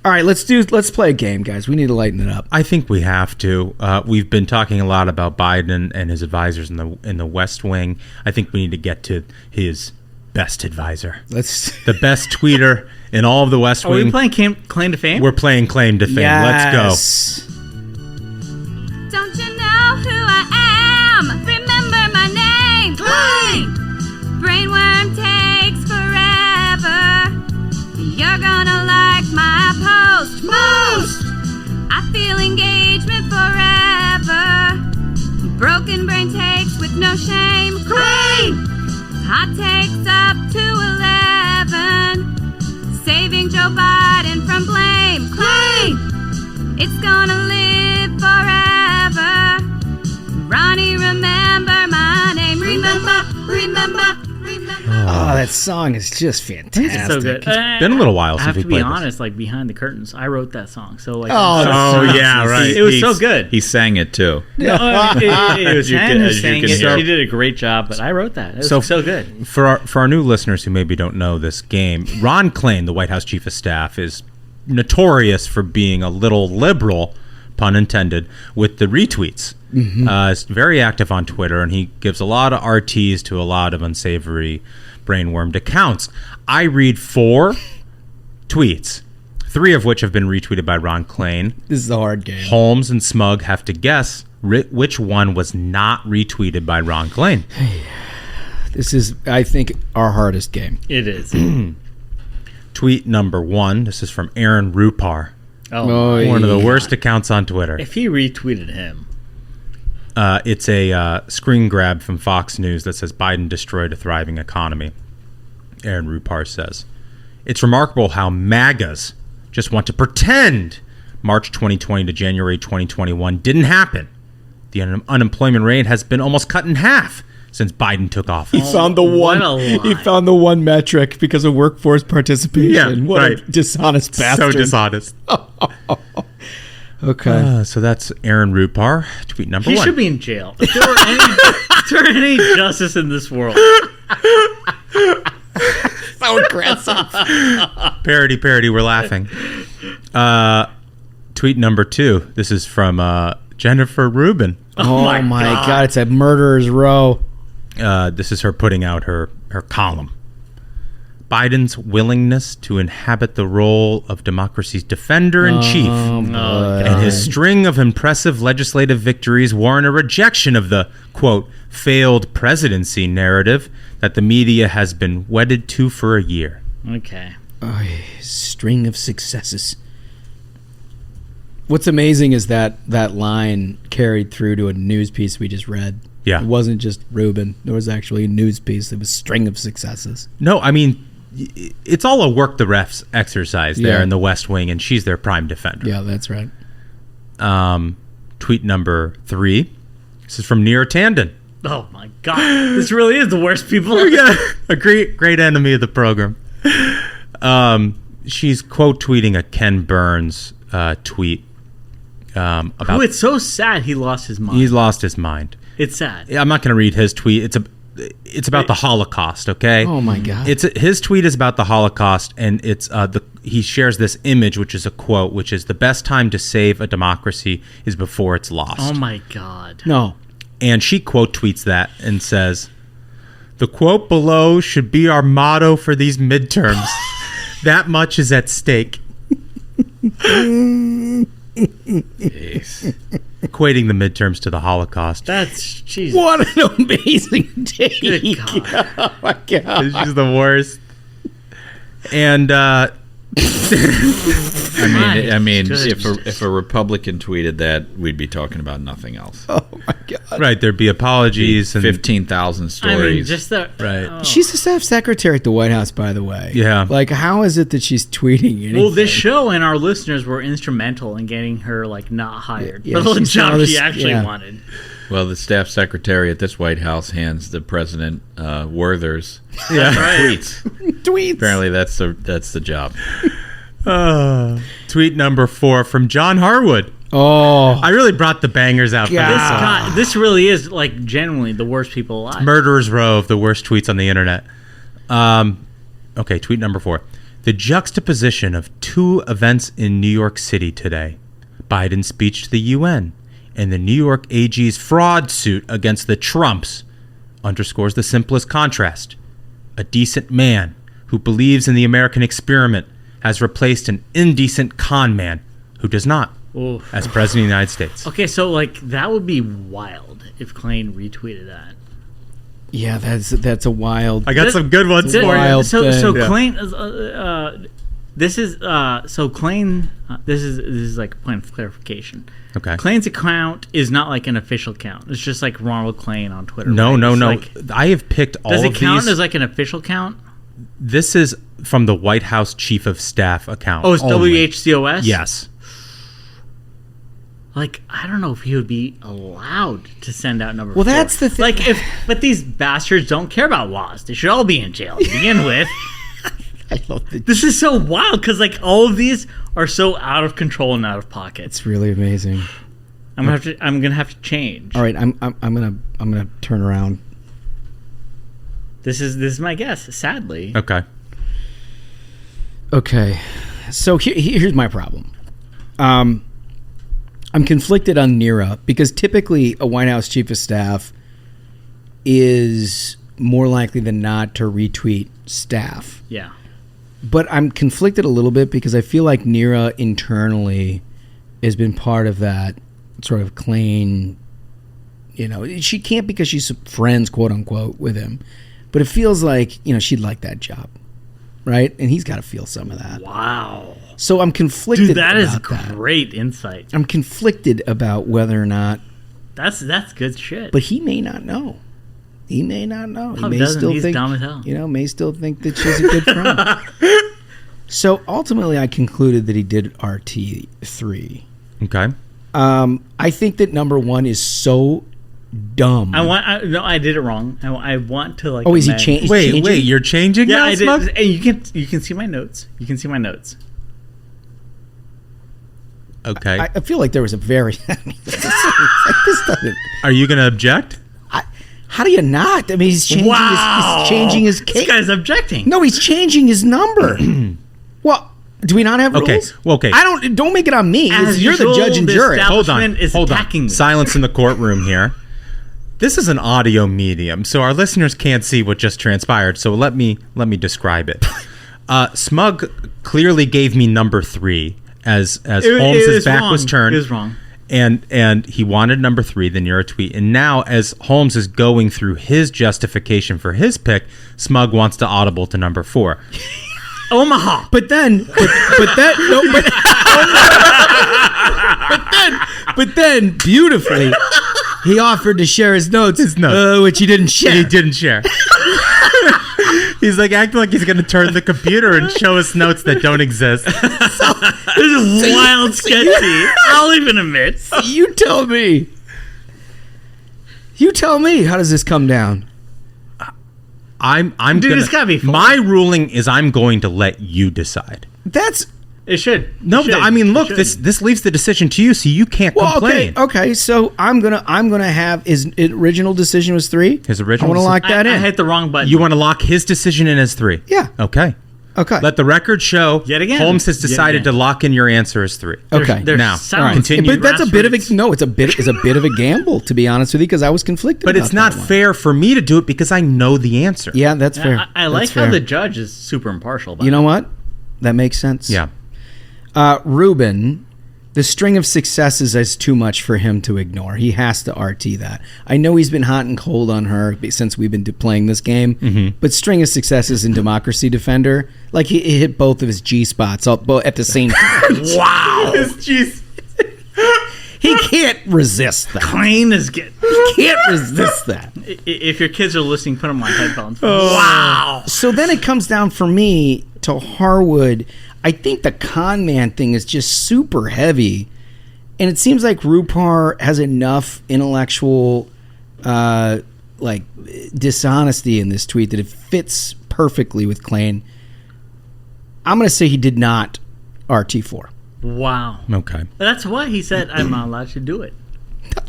All right, let's play a game, guys. We need to lighten it up. I think we have to. We've been talking a lot about Biden and his advisors in the West Wing. I think we need to get to his best advisor. The best tweeter in all of the West Wing. Are we playing Claim to Fame? We're playing Claim to Fame. Yes. Let's go. Don't you know who I am? Remember my name. Klain. Brainworm takes forever. You're gonna like my post most. I feel engagement forever. Broken brain takes with no shame. Klain. Hot takes up to 11. Saving Joe Biden from blame. Klain. It's gonna live forever. Ronnie, remember my name. Remember. Oh, that song is just fantastic. It's so good. It's been a little while since we played this. I have to be honest, like behind the curtains, I wrote that song. So like, yeah, right. It was so good. He sang it too. No, it was Jen who sang it. hear. She did a great job, but I wrote that. It was so good. For our new listeners who maybe don't know this game, Ron Klain, the White House Chief of Staff, is notorious for being a little liberal, pun intended, with the retweets. He's very active on Twitter, and he gives a lot of RTs to a lot of unsavory brainwormed accounts. I read 4 tweets, 3 of which have been retweeted by Ron Klain. This is a hard game. Holmes and Smug have to guess which one was not retweeted by Ron Klain. This is, I think, our hardest game. It is. Tweet number 1. This is from Aaron Rupar. One of the worst accounts on Twitter. If he retweeted him. It's a screen grab from Fox News that says Biden destroyed a thriving economy. Aaron Rupar says, "It's remarkable how MAGAs just want to pretend March 2020 to January 2021 didn't happen. The unemployment rate has been almost cut in half since Biden took office." He found the one metric because of workforce participation. Yeah, what right. a dishonest bastard. So dishonest. Okay. So that's Aaron Rupar. Tweet number 1. He should be in jail. If there were any justice in this world. So aggressive. Parody, we're laughing. Tweet number 2. This is from Jennifer Rubin. Oh my God. It's a murderer's row. This is her putting out her column. Biden's willingness to inhabit the role of democracy's defender-in-chief and his string of impressive legislative victories warrant a rejection of the, quote, failed presidency narrative that the media has been wedded to for a year. Okay. String of successes. What's amazing is that line carried through to a news piece we just read. Yeah. It wasn't just Rubin. There was actually a news piece that was string of successes. No, I mean, it's all a work the refs exercise there in the West Wing, and she's their prime defender. Yeah, that's right. Tweet number 3. This is from Neera Tanden. Oh my God. This really is the worst people. Yeah, a great enemy of the program. She's quote tweeting a Ken Burns tweet. About it's so sad he lost his mind. He's lost his mind. It's sad. I'm not going to read his tweet. It's about the Holocaust, okay? Oh my God! His tweet is about the Holocaust, and it's he shares this image, which is a quote, which is, "The best time to save a democracy is before it's lost." Oh my God! No. And she quote tweets that and says, "The quote below should be our motto for these midterms. That much is at stake." Equating the midterms to the Holocaust. That's Jesus. What an amazing take. Good God. Oh my God. She's the worst. And I mean, if a Republican tweeted that, we'd be talking about nothing else. Oh my God. Right, there'd be apologies and 15,000 stories. I mean, just that. Right. Oh. She's the staff secretary at the White House, by the way. Yeah. Like, how is it that she's tweeting anything? Well, this show and our listeners were instrumental in getting her not hired Yeah, for the she's job not she this- actually yeah. wanted. Well, the staff secretary at this White House hands the president Werther's tweets. Tweets. Apparently, that's the job. tweet number 4 from John Harwood. Oh. I really brought the bangers out for this. This really is genuinely the worst people alive. Murderer's row of the worst tweets on the internet. Okay, tweet number 4. The juxtaposition of two events in New York City today, Biden's speech to the UN and the New York AG's fraud suit against the Trumps, underscores the simplest contrast. A decent man who believes in the American experiment has replaced an indecent con man who does not, Oof. as President of the United States. Okay, so like that would be wild if Klain retweeted that. Yeah, that's a wild. I got some good ones for you. wild So thing. Klain, this is Klain. This is like a point of clarification. Okay. Klain's account is not like an official account. It's just like Ronald Klain on Twitter. No, right? no, It's no. like- I have picked all does of it count these. as like an official account? This is from the White House Chief of Staff account. Oh, it's only. WHCOS? Yes. Like, I don't know if he would be allowed to send out number Well, 4. that's the thing. Like, but these bastards don't care about laws. They should all be in jail to begin with. I love the. This is so wild because, like, all of these are so out of control and out of pocket. It's really amazing. I'm gonna have to change. All right, I'm gonna turn around. This is my guess. Sadly, Okay. Okay, so here's my problem. I'm conflicted on Nira because typically a White House Chief of Staff is more likely than not to retweet staff. yeah. But I'm conflicted a little bit because I feel like Nira internally has been part of that sort of Klain. You know, she can't because she's friends, quote unquote, with him. But it feels like, you know, she'd like that job, right? And he's got to feel some of that. Wow, So I'm conflicted. dude, that is about great insight. I'm conflicted about whether or not, That's good shit. but he may not know. He may not know. He Probably may doesn't. still He's think, dumb as hell. you know, may still think that she's a good friend. So ultimately, I concluded that he did RT3. Okay. I think that number one is so dumb. I did it wrong. I want to like. Oh, is he amend. changed? Wait, you're changing Yeah, now, I did. Smug? And you can see my notes. You can see my notes. Okay. I feel like there was a very. This doesn't. Are you going to object? How do you not? I mean, he's changing. Wow, He's changing his This case. guy's objecting. No, he's changing his number. Well, do we not have rules? Okay, well, okay. Don't make it on me. As You're the usual, judge and the jury. Hold on. Establishment is Hold attacking on. me. Silence in the courtroom here. This is an audio medium, so our listeners can't see what just transpired. So let me describe it. Smug clearly gave me number 3 as Holmes's back wrong. was turned. It was wrong. And he wanted number 3, the Nira tweet. And now, as Holmes is going through his justification for his pick, Smug wants to audible to number 4. Omaha. But then, but then, beautifully, he offered to share his notes, which he didn't share. He didn't share. He's like acting like he's going to turn the computer and show us notes that don't exist. This is wild, sketchy. I'll even admit. You tell me. You tell me. How does this come down? I'm Dude, gonna, it's gotta be fun. my ruling is I'm going to let you decide. That's It should. No, It should. I mean, look, It should. this leaves the decision to you, so you can't complain. okay. So I'm gonna have his original decision was 3. His original I want to lock that I in. hit the wrong button. You want to lock his decision in as 3? Yeah. Okay. Okay. Let the record show. Yet again. Holmes has Yet decided again. to lock in your answer as 3. Okay. There's Now, sounds continue. But that's a bit of a grassroots. it's a bit of a gamble, to be honest with you, because I was conflicted. But it's about not that one. fair for me to do it because I know the answer. Yeah, that's fair. I like That's how fair. the judge is super impartial. About You know what? That makes sense. Yeah. Ruben, the string of successes is too much for him to ignore. He has to RT that. I know he's been hot and cold on her since we've been playing this game, but string of successes in Democracy Defender, like he hit both of his G spots at the same time. Wow. Jeez. He can't resist that. Klain is getting. He can't resist that. If your kids are listening, put them on headphones. Oh. Wow. So then it comes down for me to Harwood. I think the con man thing is just super heavy. And it seems like Rupar has enough intellectual dishonesty in this tweet that it fits perfectly with Klain. I'm going to say he did not RT4. Wow. Okay. That's why he said, I'm not allowed to do it.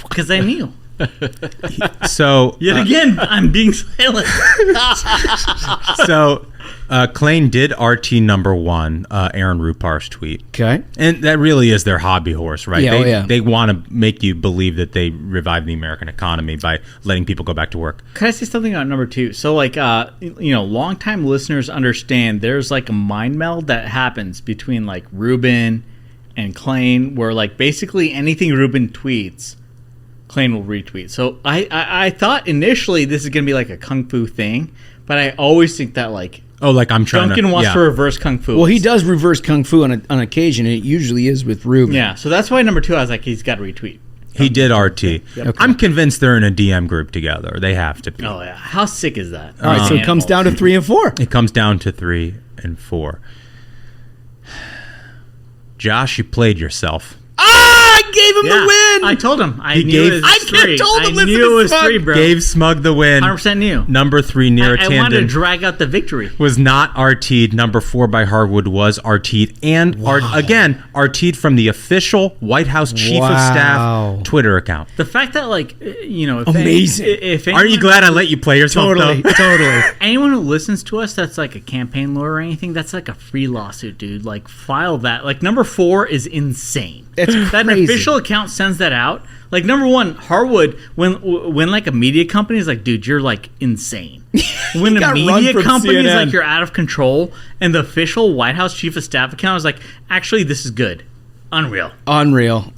Because I knew. So Yet again, I'm being silent. so Klain did RT number 1, Aaron Rupar's tweet. Okay. And that really is their hobby horse, right? Yeah, They want to make you believe that they revived the American economy by letting people go back to work. Can I say something on number 2? So, like, longtime listeners understand there's, like, a mind meld that happens between, like, Ruben and Klain, where, like, basically anything Ruben tweets, Klain will retweet. So I thought initially this is going to be, like, a kung fu thing, but I always think that, like... Oh, like I'm trying Duncan wants to reverse kung fu. Well, he does reverse kung fu on occasion, and it usually is with Ruben. Yeah, so that's why number 2, I was like, he's got to retweet. He did RT. Yep. Okay. I'm convinced they're in a DM group together. They have to be. Oh, yeah. How sick is that? All right, so it comes down to 3 and 4. It comes down to 3 and 4. Josh, you played yourself. I gave him the win. I told him. I He knew gave- it was I 3. told him, I listen knew to it was Smug. 3, bro. Gave Smug the win. 100% knew. Number 3, Nira I wanted to Tandon drag out the victory. was not RT'd. Number 4 by Harwood was RT'd. And again, RT'd from the official White House Chief of Wow. Staff Twitter account. The fact that, like, if Amazing. If Aren't you glad I let you play yourself, Totally, though? totally. anyone who listens to us that's like a campaign lawyer or anything, that's like a free lawsuit, dude. Like, file that. Like, number 4 is insane. That's That crazy. official account sends that out. Like, number 1, Harwood, when like a media company is like, dude, you're like insane. When a got run media from company is CNN. like, you're out of control, and the official White House Chief of Staff account is like, actually, this is good. Unreal. Unreal.